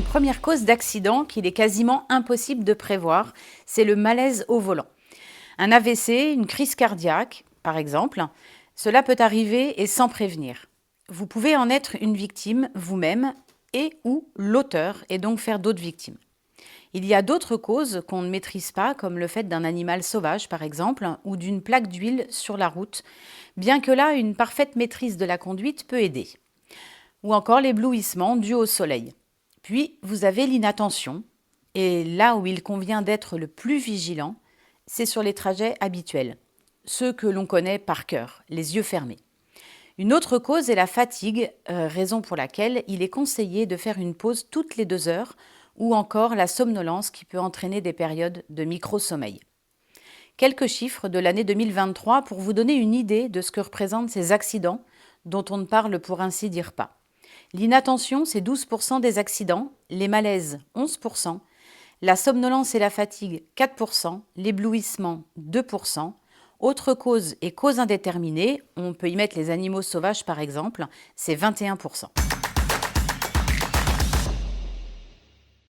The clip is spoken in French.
première cause d'accident qu'il est quasiment impossible de prévoir, c'est le malaise au volant. Un AVC, une crise cardiaque, par exemple, cela peut arriver et sans prévenir. Vous pouvez en être une victime vous-même et ou l'auteur et donc faire d'autres victimes. Il y a d'autres causes qu'on ne maîtrise pas, comme le fait d'un animal sauvage par exemple, ou d'une plaque d'huile sur la route, bien que là, une parfaite maîtrise de la conduite peut aider. Ou encore l'éblouissement dû au soleil. Puis, vous avez l'inattention, et là où il convient d'être le plus vigilant, c'est sur les trajets habituels, ceux que l'on connaît par cœur, les yeux fermés. Une autre cause est la fatigue, raison pour laquelle il est conseillé de faire une pause toutes les 2 heures, ou encore la somnolence qui peut entraîner des périodes de micro-sommeil. Quelques chiffres de l'année 2023 pour vous donner une idée de ce que représentent ces accidents dont on ne parle pour ainsi dire pas. L'inattention, c'est 12% des accidents, les malaises, 11%, la somnolence et la fatigue, 4%, l'éblouissement, 2%. Autre cause et cause indéterminée, on peut y mettre les animaux sauvages par exemple, c'est 21%.